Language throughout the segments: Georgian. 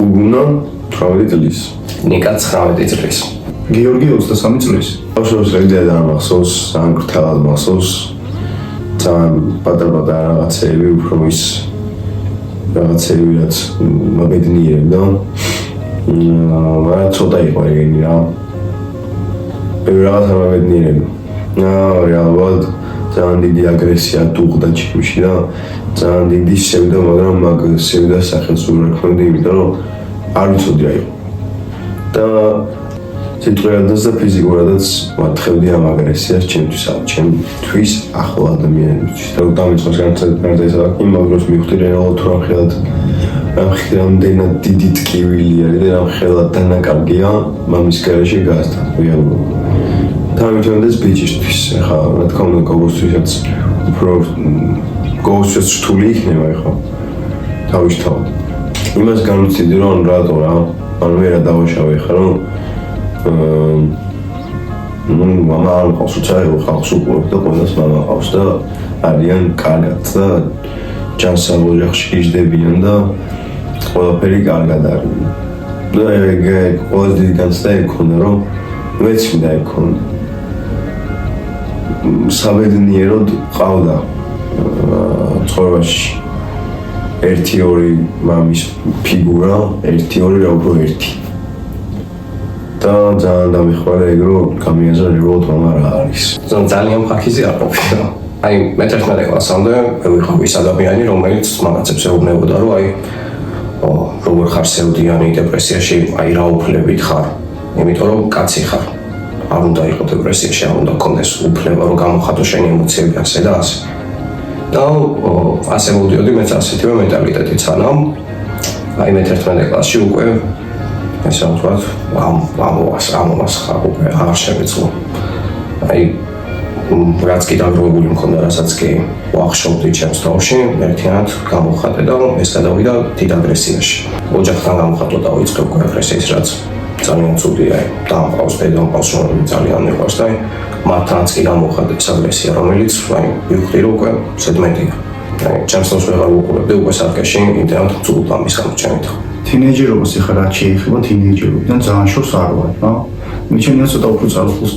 გუგუნა 18 წლის. ნიკა 19 წლის. გიორგი 23 წლის. ბავშვებს რეგდიან მახსოვს, ან გრთელად მახსოვს. ძალიან პატარ-პატარ რაღაცები უფრო ის რაღაცები რაც მოგედნიერებდა. მაგრამ ცოტა იყო ეგენი რა. ბევრი რაღაცა მოგედნიერებდა. რეალურად ძალიან დიდი აგრესია დუღდა ჩემში და ძალიან დიდი შევდა, მაგრამ მაგ შევდა სახელს ვერ ვქონდი, იმიტომ რომ არ ვიცოდი რა იყო. და სიტყვიათაც და ფიზიკურადაც მათხევდი ამ აგრესიას ჩემთვის ახლო ადამიანებისთვის. და დამიწყოს განცადა იმ მაგროს მივხვდი რეალურად თუ რამდენად დიდი ტკივილი არის და რამდენად დანაკარგია მამის გარეშე გასთან რეალურად. თავისთავად ბიჭისთვის, ახლა რა თქმა უნდა გოგოსთვისაც უფრო გოგოსთვის რთული იქნება ახლა თავისთავად. იმას განვიცდი რომ რატო რა, ან ვერა დავაშავე ხა რომ მამა არ ყავს უცაერო ხალხს უყურებ და ყველას მამა ყავს და არიან კარგად და ჯანსაღ ოჯახში იჯდებიან და ყველაფერი კარგად არის. და ეგ ყველაზე დიდი განცდა ეგ ქონდა რომ მეც მინდა ეგ ქონდა. საბედნიეროდ ყავდა ცხოვრებაში ერთი-ორი მამის ფიგურა, ერთი-ორი რა უფრო ერთი. და ძალიან დამეხმარა ეგ რომ გამიაზრა რეალურად მამა რა არის. ძალიან ფაქიზი არ ყოფილა. აი მე 11 კლასამდე ვიყავ ის ადამიანი, რომელიც მამაცებს ეუბნებოდა რომ აი როგორ ხარ სევდიანი დეპრესიაში, აი რა უფლებით ხარ. იმიტომ რომ კაცი ხარ. არ უნდა იყო დეპრესიაში, არ უნდა გქონდეს უფლება რომ გამოხატო შენი ემოციები ასე და ასე. და ასე მოვდიოდი მეც ასეთივე მენტალიტეტით, სანამ აი მე 11 კლასში უკვე ესე ვთქვათ, ამობას ხარ უკვე აღარ შემეძლო. აი რაც კი დაგროვებული მქონდა, რასაც კი ვახშოვდი ჩემს თავში, ერთიანად გამოვხატე და ეს გადავიდა დიდ აგრესიაში. ოჯახთან გამოხატვა დავიწყე უკვე აგრესიის, რაც ძალიან ცუდია. დამყავს დედამ ყავს რომელიც ძალიან მიყვარს და მათთანაც კი გამოვხატე ეს აგრესია, რომელიც აი ვიხდი რომ უკვე სედმენტია. აი ჩემს თავს ვეღარ ვუყურებდი უკვე სარკეში, იმდენად ცუდ ამის გამოჩენით. თინეიჯერობას ეხლა რაც შეეხება თინეიჯერობიდან ძალიან შორს არ ვარ, რა. მე ჩემი ცოტა უფრო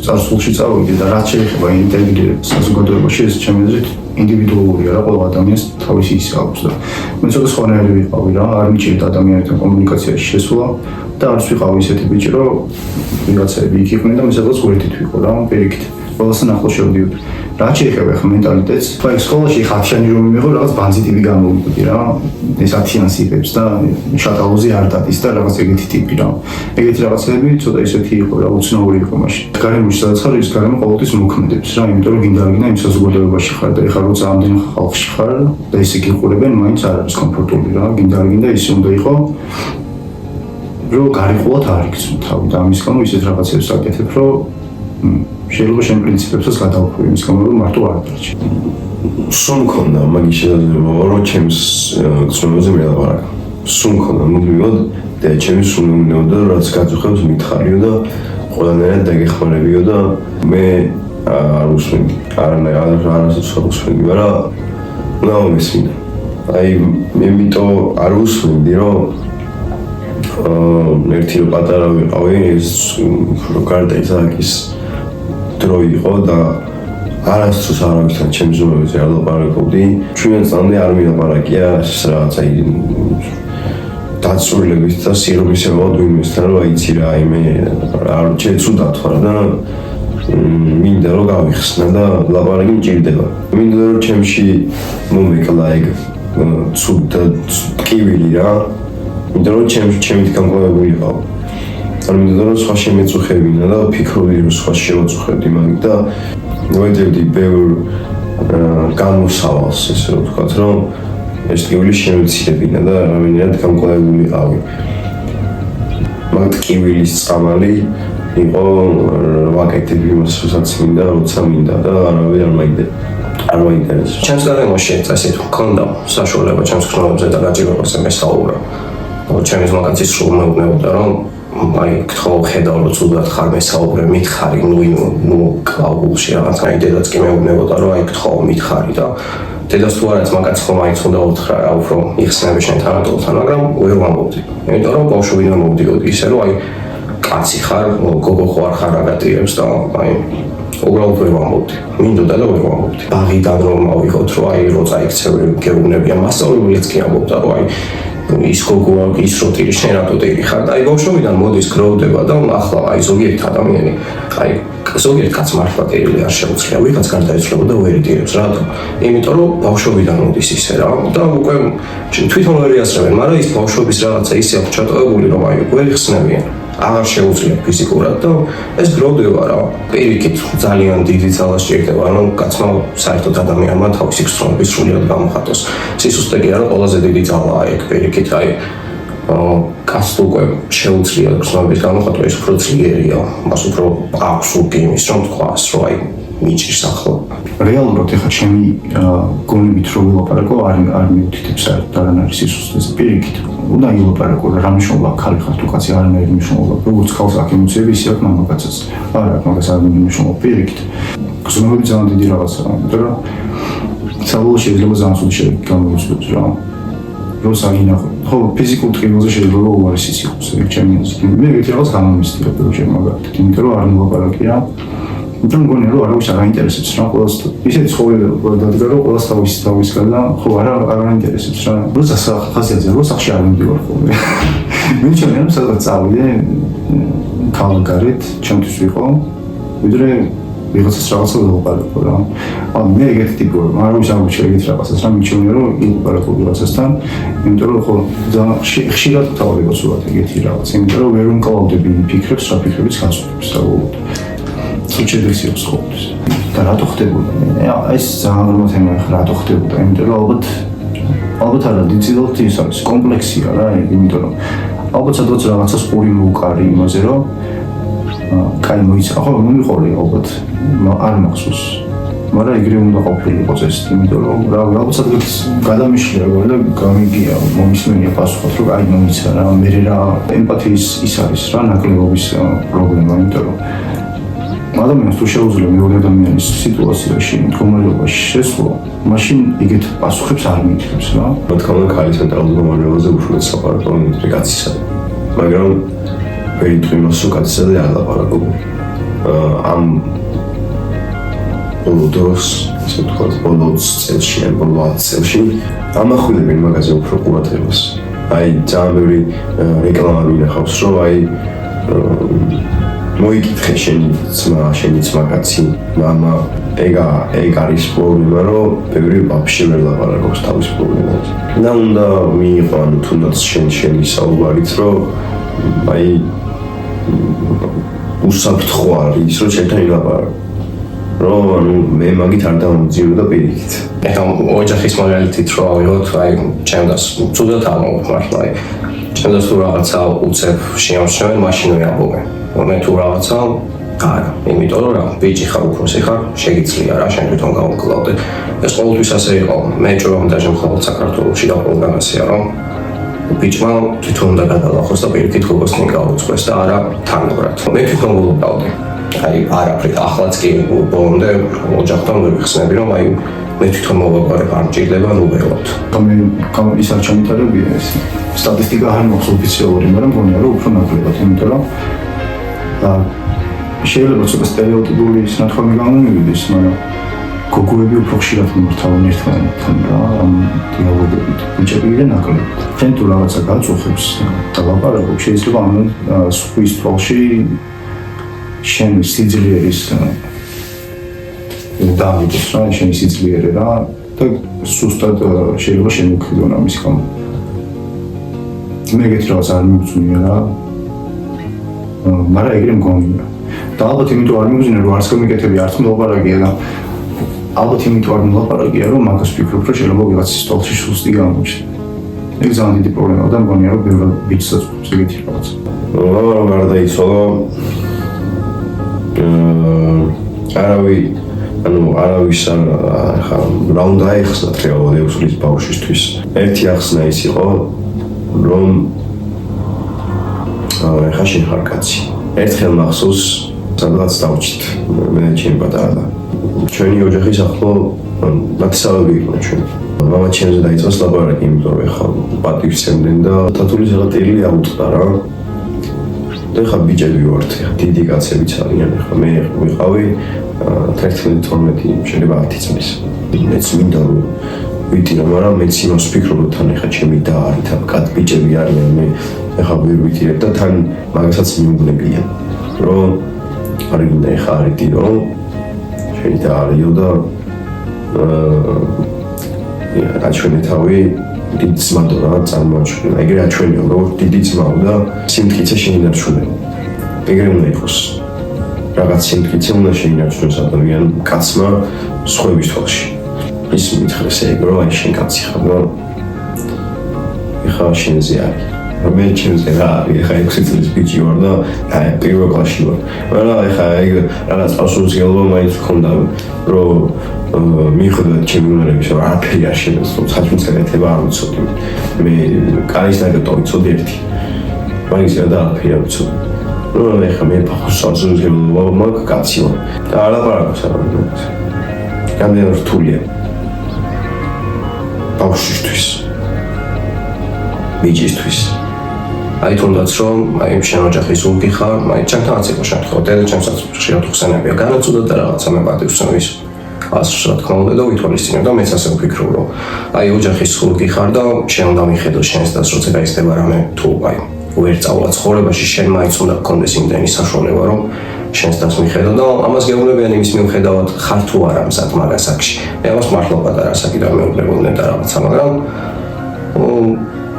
წარსულში წავიდე და რაც შეეხება ინტეგრირებას საზოგადოებაში, ეს ჩემი აზრით ინდივიდუალურია რა, ყველა ადამიანს თავისი ის აქვს და მე ცოტა სხვანაირი ვიყავი რა, არ მიჭირდა ადამიანებთან კომუნიკაციაში შესვლა და არც ვიყავი ისეთი ბიჭი, რომ ვიღაცები იქ იყვნენ და მე სადღაც გვერდით ვიყო რა, პირიქით. ყველასთან ახლოს შევდივდი. რაც შეეხება ახლა მენტალიტეტს, აი სკოლაში 10-იანი რომ მივიღო, რაღაც ბანზიტივი გამოვიდი რა. ეს 10-იანს იპებს და შატალოზე არ დადის და რაღაც ეგეთი ტიპი რა. ეგეთი რაღაცები ცოტა ისეთი იყო რა, უცნაური იყო მაშინ. გარემოში სადაც ხარ, ის გარემო ყოველთვის მოქმედებს რა, იმიტომ რომ გინდა არ გინდა იმ საზოგადოებაში ხარ და ეხლა როცა ამდენ ხალხში ხარ და ისე გიყურებენ, მაინც არ არის კომფორტული რა. გინდა არ გინდა ისე უნდა იყო რომ გარიყულად არ იქცნო თავი და ამის გამო ისეთ რაღაცებს აკეთებ, რომ შეიძლება შენ პრინციპებსაც გადავუხვი იმის გამო რომ მარტო არ დარჩი. სულ მქონდა მაგის შესაძლებლობა რომ ჩემს გრძნობაზე მე ლაპარაკო. სულ მქონდა მუდმივად და ჩემი სულ მეუნებოდა რაც გაძუხებს მითხარიო და ყველანაირად დაგეხმარებიო და მე არ უსმენდი. არასოდეს არ უსმენდი, მაგრამ უნდა მესმინა. აი მე მითო არ უსმენდი რომ ერთი რომ პატარა ვიყავი ეს გარდა ისაკის დრო იყო და არასდროს არავისთან ჩემს ზომებზე არ ლაპარაკობდი. ჩვენს წამდე არ მილაპარაკია რაღაც აი დაწვრილებით და სირომისებად ვინმესთან რომ აიცი რა იმე არ შეცუდა თქვა და მინდა რომ გავიხსნა და ლაპარაკი მჭირდება. მინდა რომ ჩემში მომეკლა ეგ ცუდ ტკივილი რა. მინდა რომ ჩემით განკვეთებული იყავ. არ მინდა რომ სხვა შემეწუხებინა და ფიქრობდი რომ სხვა შევაწუხებდი მაგით და მოვეძებდი ბევრ გამოსავალს ესე რომ ვთქვათ რომ ეს ტკივილი შემეცირებინა და რამდენად განკვეთებული იყავი. მაგ ტკივილის წამალი იყო ვაკეთებ იმას რასაც მინდა, როცა მინდა და არავინ არ მაინტერესებს. ჩემს გარემოში წესით მქონდა საშუალება ჩემს ხმობებზე და გაჭირვებაზე მესაუბრა. ჩემი ზმაკაცის სულ მეუბნებოდა რომ აი გთხოვ ხედავ რომ ცუდად ხარ მესაუბრე მითხარი ნუ კლაუბულში რაღაცა იდედაც კი მეუბნებოდა რომ აი გთხოვ მითხარი და დედას თუ არა მაგაც ხომ მაინც უნდა უთხრა რა უფრო იხსნები შენ თანატოლთან, მაგრამ ვერ ვამბობდი. იმიტომ რომ ბავშვობიდან მოვდიოდი ისე რომ აი კაცი ხარ, გოგო ხო არ ხარ აგატირებს და აი უბრალოდ ვერ ვამბობდი. მინდოდა და ვერ ვამბობდი. ბაღიდან რომ მოვიღოთ, რომ აი რო წაიქცევი გეუბნებიან, მასწავლებელიც კი ამბობდა, რომ აი ის გოგოა, ის რო ტირი, შენ რატო ტირი ხარ? და აი ბავშვობიდან მოდის გროვდება და ახლა აი ზოგიერთი ადამიანი, აი ზოგიერთ კაცს მართლა ტირილი არ შეუძლია, ვიღაც გარდაიცვალა და ვერ იტირებს, რატო? იმიტომ რომ ბავშვობიდან მოდის ისე რა და უკვე თვითონ ვერ იასწრებენ, მაგრამ ის ბავშვობის რაღაცა ისე აქვს ჩატოვებული, რომ აი ვერ იხსნებიან. აღარ შეუძლია ფიზიკურად და ეს გროვდება რა. პირიქით ძალიან დიდი ძალა სჭირდება, რომ კაცმა საერთოდ ადამიანმა თავისი ქსოვრობის სრულად გამოხატოს. სისუსტე კი არა ყველაზე დიდი ძალაა ეგ პირიქით, აი კაცს უკვე შეუძლია ქსოვრობის გამოხატვა, ის უფრო ძლიერია, მას უფრო აქვს უკი იმის, რომ თქვას, რომ აი მიჭირს ახლა. რეალურად ეხლა ჩემი გონებით რო ვილაპარაკო, არ მივთითებ საერთოდ არანაირი სისუსტეზე. პირიქით უნდა ილაპარაკო და რა მნიშვნელობა ხალი ხარ თუ კაცი არანაირი მნიშვნელობა. როგორც ხალხს აქ ემოციები, ისე აქვს მამაკაცსაც. არა აქვს მაგას არანაირი მნიშვნელობა. პირიქით გზნობები ძალიან დიდი რაღაცაა, იმიტომ რომ საბოლოო შეიძლება ძალიან სულ გამოვიწყდეს რა. რომ საგინახო. ხო, ფიზიკურ ტკივილზე შეიძლება უარესიც იყოს, ეგ ჩემი აზრით. მე ეგეთი რაღაც გამომისდია პროექტი მაგალითად, იმიტომ რომ არ მოვაპარაკია. იმიტომ მგონია რომ არავის არ აინტერესებს რა, ყველას ისეთი ცხოვრება დადგა რომ ყველას თავისგან და ხო არ აინტერესებს რა. როცა ხასიათზე რო სახში არ მივდივარ ხოლმე. მე ჩემი რომ სადღაც წავიდე ქალაქგარეთ, ჩემთვის ვიყო, ვიდრე ვიღაცას რაღაცა ვილაპარაკო რა. მე ეგეთი ტიპი ვარ, არავის არ მოჩვენა ეგეთი რაღაცას რა, მიჩვენე რომ ვილაპარაკო ვიღაცასთან, იმიტომ რომ ხო ძალიან ხშირად თავდება სულად ეგეთი რაღაც, იმიტომ რომ ვერ უმკლავდები ფიქრებს, რა ფიქრებიც გასწრებს საბოლოოდ. უჩედეციებს ხოლმე. და რატო ხდებოდა? ეს ძალიან რომელ თემაა ხა რატო ხდებოდა? იმიტომ რომ ალბათ არა დიცილობთ ის არის კომპლექსია რა, იმიტომ რომ ალბათ სადღაც რაღაცას პური მოუკარი იმაზე რომ კაი მოიცა. ხო, მომიყოლე ალბათ არ მახსოვს. მაგრამ ეგრე უნდა ყოფილიყო ეს, იმიტომ რომ ალბათ სადღაც გადამიშლია და გამიგია მომისმენია პასუხად რომ აი მომიცა რა, მე რა ემპათიის ის არის რა, ნაკლებობის პრობლემა, იმიტომ რომ ადამიანს თუ შეუძლია მეორე ადამიანის სიტუაციაში, მდგომარეობაში შესვლა, მაშინ ეგეთ პასუხებს არ მიიღებს რა. რა თქმა უნდა, ქალის მენტალურ მდგომარეობაზე უშუალოდ საპარაკო ვიდრე კაცისა. მაგრამ ვერი თუ იმას რომ კაცისადე არ ლაპარაკობ. ამ ბოლო დროს, ისე ვთქვათ, ბოლო წელში, ბოლო 10 წელში ამახვილებენ მაგაზე უფრო ყურადღებას. აი, ძალიან ბევრი რეკლამა მინახავს, რომ აი მოიკითხე შენი ძმა კაცი, მამა, ეგ არის პრობლემა, რომ ბევრი ვაფშე ვერ ლაპარაკობს თავის პრობლემებზე. და უნდა მიიღო, ანუ თუნდაც შენი საუბარით, რომ აი უსაფრთხო არის, რომ შენთან ილაპარაკო. რომ ანუ მე მაგით არ დამომძიმო და პირიქით. ეხლა ოჯახის მაგალითით რო ავიღოთ, აი ჩემს ცუდად ამბობ მართლა, აი ჩემს თუ რაღაცა უცებ შეამჩნევენ, მაშინ ვიამბობენ. მე თუ რაღაცა არა, იმიტომ რომ რა, ბიჭი ხარ, უფროსი ხარ, შეგიძლია რა, შენ თვითონ გავუკლავდე. ეს ყოველთვის ასე იყო. მე ჭრომ და შემხალხ საქართველოში და ყველგან ასეა, რომ ბიჭმა თვითონ უნდა გადალახოს და პირიქით გოგოსნი გაუწყდეს და არა თანაბრად. მე თვითონ ვულყავდი. აი არაფრით ახლაც კი ბოლომდე ოჯახთან ვერ ვიხსნები, რომ აი მე თვითონ მოვაყარე არ მჭირდება, ნუ ველოთ. მე ის არ ჩამიტარებია ეს სტატისტიკა არ მაქვს ოფიციალური, მაგრამ მგონია რომ უფრო ნაკლებად, იმიტომ რომ შეიძლება ცოტა სტერეოტიპული სნათქვამი გამომივიდეს, მაგრამ გოგოები უფრო ხშირად მიმართავენ ერთმანეთთან რა, ამ დიალოგებით. ბიჭები და ნაკლებად. შენ თუ რაღაცა გაწუხებს და ლაპარაკობ, შეიძლება ამ სხვის თვალში შენ სიძლიერის დავიდეს რა, შენი სიძლიერე რა და სუსტად შეიძლება შემოგხედონ ამის გამო. მე ეგეთი რაღაც არ მიგწვნია რა, მაგრამ ეგრე მგონია. და ალბათ იმიტომ არ მიგწვნია, რომ არც კომიკეტები არც მოლაპარაკია და ალბათ იმიტომ არ მოლაპარაკია, რომ მაგას ვფიქრობ, რომ შეიძლება ვიღაცის თვალში სუსტი გამოჩნდეს. ეგ ძალიან დიდი პრობლემაა და მგონია, რომ ბევრ ბიჭსაც გვაქვს ეგეთი რაღაც. რომ არ დაიცვალა არავის ხა რა უნდა ეხსნათ რეალურად 6 წლის ბავშვისთვის. ერთი ახსნა ის იყო, რომ ხა შენ ხარ კაცი. ერთხელ მახსოვს, სადღაც დავჭით მე ჩემი პატარა და ჩვენი ოჯახის ახლო ნათესავები იყვნენ ჩვენ. მამა ჩემზე დაიწყოს ლაბორატორია, იმიტომ რომ ეხლა პატივისცემდნენ და თათულის რაღაცილი აუწყდა რა. და ეხლა ბიჭები ვართ, დიდი კაცებიც არიან, ეხლა მე ვიყავი 11-12, შეიძლება 10 წლის. მეც მინდა რომ ვიტირო, მაგრამ მეც იმას ვფიქრობ, რომ თან ეხლა ჩემი და არის თან კაც ბიჭები არიან, მე ეხლა ვერ ვიტირებ და თან მაგასაც მიუგნებია, რომ არის და ეხლა არის ტირო, შენი და არისო და აჩვენე თავი დიდი ძმადო რა წარმოაჩვენა. ეგრე აჩვენე რომ დიდი ძმაო და სიმტკიცე შეინარჩუნე. ეგრე უნდა იყოს. რაღაც სიმტკიცე უნდა შეინარჩუნოს ადამიან კაცმა სხვების თვალში. ის მითხრეს ეგ რომ აი შენ კაცი ხარ, რომ ეხლა შენზე არის. მე ჩემზე რა არის, ეხლა 6 წლის ბიჭი ვარ და აი პირველ კლასში ვარ. მაგრამ ეხლა ეგ რაღაც პასუხისმგებლობა მაინც მქონდა, რომ მიხვდეთ ჩემი უნარების, რომ არაფერი არ შემეძლო, საჭმელეთება არ ვიცოდი. მე კაის ნაკეთო ვიცოდი ერთი. მაგის და არაფერი არ ვიცოდი. რომ ეხლა მე პასუხისმგებლობა მაქვს კაცი ვარ. და არ ლაპარაკობს არაფერს. გამიან რთულია. ბავშვისთვის. ბიჭისთვის. აი თუნდაც რომ აი შენ ოჯახის ულკი ხარ, აი ჩემთანაც იყო შემთხვევა, დედა ჩემსაც შეიძლება ხსენებია, განაცოდა და რაღაცა მე პატივსცემის ასრს რა თქმა უნდა და ვითვალისწინებ და მეც ასე ვფიქრობ, რომ აი ოჯახის ულკი ხარ და შენ უნდა მიხედო შენს დას, როცა გაიზრდება რამე თუ აი ვერ წავლა ცხოვრებაში, შენ მაინც უნდა გქონდეს იმდენი საშუალება, რომ შენს დას მიხედო და ამას გეუბნებიან იმის მიუხედავად ხარ თუ არა მზად მაგას აქში. მე ამას მართლა პატარა საკიდან მეუბნებოდნენ და რაღაცა, მაგრამ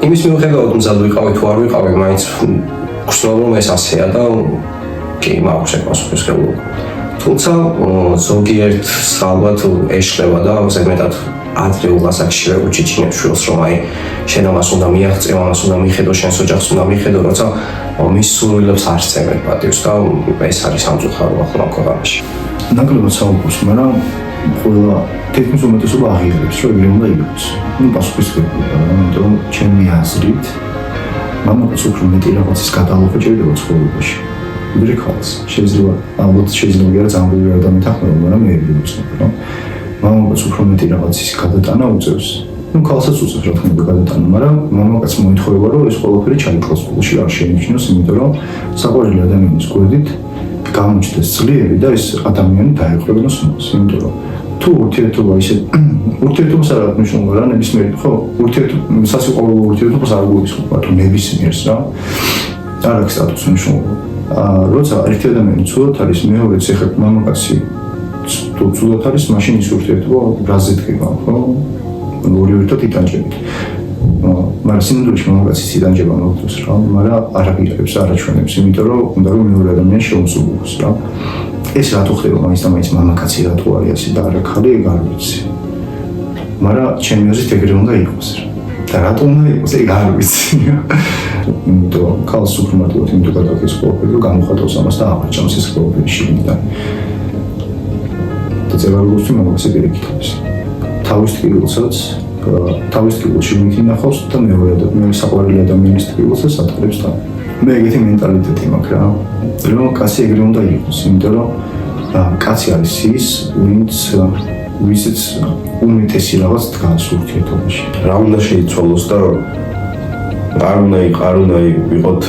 იმის მიუხედავად მზად ვიყავი თუ არ ვიყავი, მაინც გრძნობ რომ ეს ასეა და კი მაქვს ეს პასუხისმგებლობა. თუმცა ზოგიერთს ალბათ ეშლება და ზედმეტად ადრეულ ასაკშივე უჩიჩინებს შვილს, რომ აი შენ ამას უნდა მიაღწევ, ამას უნდა მიხედო, შენს ოჯახს უნდა მიხედო, როცა მის სურვილებს არ სცემენ პატივს და ეს არის სამწუხარო ახლა ქვეყანაში. ნაკლებად საუბრობს, მაგრამ ყველა თითქმის უმეტესობა აღიარებს, რომ ეგრე უნდა იყოს. პასუხისმგებლობა, იმიტომ რომ ჩემი აზრით მამაკაც უფრო მეტი რაღაცის გადალოვა ჭირდება ცხოვრებაში. ვიდრე ქალს. შეიძლება ალბათ შეიძლება არა ზამბული ადამიანთან ხმობა, მაგრამ მე ვიგრძნობ, რომ მამაკაც უფრო მეტი რაღაცის გადატანა უწევს. ქალსაც უწევს რა თქმა უნდა გადატანა, მაგრამ მამაკაც მოითხოვება, რომ ეს ყველაფერი ჩაიწყოს ფულში, არ შეიმჩნიოს, იმიტომ რომ საყვარელი ადამიანის გვერდით გამოჩნდეს ძლიერი და ეს ადამიანი დაეყრდნოს მას, იმიტომ რომ თუ ურთიერთობა ისე ურთიერთობას არ აქვს მნიშვნელობა რა ნებისმიერ ხო ურთიერთობა სასიყვარულო ურთიერთობას არ გულისხმობ თუ ნებისმიერს რა არ აქვს სტატუს მნიშვნელობა როცა ერთი ადამიანი ცუდად არის მეორეც ეხება მამაკაცი თუ ცუდად არის მაშინ ის ურთიერთობა რაზე დგება ხო ორივე ერთად იტანჯებით მაგრამ სინამდვილეში მამაკაცის იტანჯება მოხდეს რა მაგრამ არ აღიარებს არ აჩვენებს იმიტომ რომ უნდა რომ მეორე ადამიანი შეუმსუბუქოს რა ეს რატო ხდება მაინც და მაინც მამაკაცი რატო არის ასე და არა ხალი ეგ არ ვიცი მაგრამ ჩემი აზრით ეგრე უნდა იყოს და რატო უნდა იყოს ეგ არ ვიცი იმიტომ ქალს უფრო მარტივად იმიტომ გადაქვს ყველაფერი რომ გამოხატავს ამას და აღარჩევს ეს ყველაფერი შიგნიდან და ზეგარგოსი მამაკაცი გეკითხებს თავის ტკივილსაც თავის ტკივილში მითინახავს და მეორე საყვარელი ადამიანის ტკივილსაც ატყრებს და მე ეგეთი მენტალიტეტი მაქვს რა რომ კაცი ეგრე უნდა იყოს იმიტომ რომ კაცი არის ის ვისაც უმეტესი რაღაც დგას ურთიერთობაში რა უნდა შეიცვალოს და არ უნდა ვიყოთ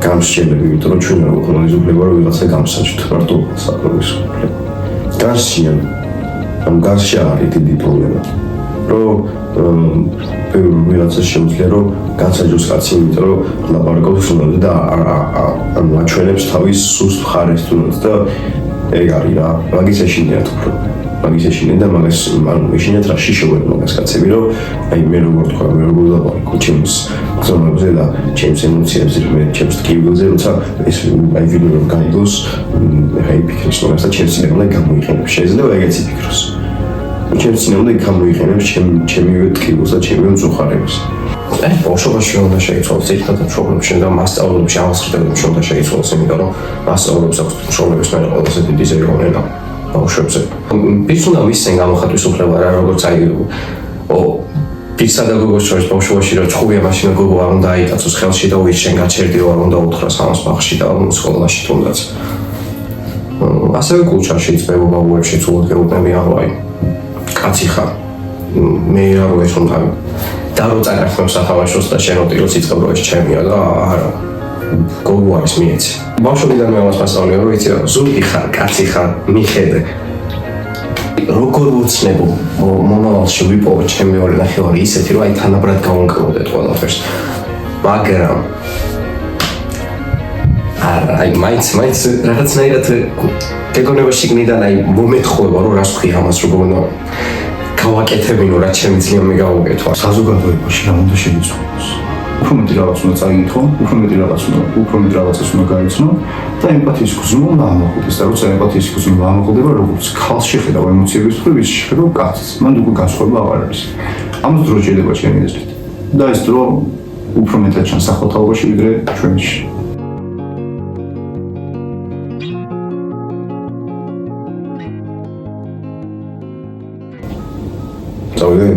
გამსჭირდები იმიტომ რომ ჩვენ არ გვქონდა ის უფლება რომ ვიღაცა გამსაჯოთ მარტო საკუთრის უფლება გარშია ამ გარშე არის დიდი პრობლემა რომ ვიღაცა შეუძლია რომ განსაჯოს კაცი იმიტომ რომ ლაპარაკობს უნდა და აჩვენებს თავის სუსტ მხარეს თუნდაც და ეგ არის რა მაგის ეშინიათ უფრო მაგის ეშინიათ და მაგას ეშინიათ რა შიშობენ მაგას კაცები რომ აი მე როგორ თქვა მე როგორ ლაპარაკო ჩემს ხსოვნებზე და ჩემს ემოციებზე მე ჩემს ტკივილზე როცა ეს აი ვიდეო რომ გაიგოს აი ფიქრობს რომ ეს ჩემს სინამდვილე გამოიყენებს შეიძლება ეგეც იფიქროს ჩემს სინამდვილე გამოიყენებს ჩემივე ტკივილს და ჩემივე მწუხარებას ბავშვობაში უნდა შეიცვალოს ერთად პრობლემებში და მასწავლებლებში ამასხრდებებში უნდა შეიცვალოს იმიტომ რომ მასწავლებლებს აქვს პრობლემების მე ყველაზე დიდი ზეგავლენა ბავშვებზე ის უნდა მისცენ გამოხატვის უფლება რა როგორც აი ფიქსა და გოგოს შორის ბავშვობაში რა ჭხუია მაშინ გოგო არ უნდა აიტაცოს ხელში და უის შენ გაჩერდიო არ უნდა უთხრას ამას ბაღში და სკოლაში თუნდაც ასევე კულტურაში იწებობა უებში ცუდად გეუბნები აღო აი კაცი ხარ. მე რა რო ეს უნდა და რო წაგართმევ სათამაშოს და შენ რო ტილოს იწყებ რო ეს ჩემია და არა გოგო არის მიეცი. ბავშვობიდან მე ამას მასწავლე რომ იცი რა ზურგი ხარ, კაცი ხარ, მიხედე. როგორ ვუცნებო მომავალში ვიპოვო ჩემი ორი ნახევარი ისეთი რომ აი თანაბრად გავანკროდეთ ყველაფერს. მაგრამ არა აი მაინც რაღაცნაირად გეგონება შიგნიდან აი მომეთხოვება რომ რას ვქი ამას როგორ უნდა გავაკეთებინო რა ჩემი ძლია მე გავუკეთო. საზოგადოებაში რა უნდა შეიცვალოს. უფრო მეტი რაღაც უნდა წაიგო, უფრო მეტი რაღაცას უნდა გაიცნო და ემპათიის გზნო უნდა ამოხდეს და როცა ემპათიის გზნო ამოხდება, როგორც ქალს შეხედავ ემოციების მხრივ, ის შეხედავ კაცს. მან უკვე განსხვავება აღარ არის. ამას დრო შეიძლება ჩემი აზრით. და ეს დრო უფრო მეტად ჩანს ახალთაობაში ვიდრე ჩვენში. წავიდე?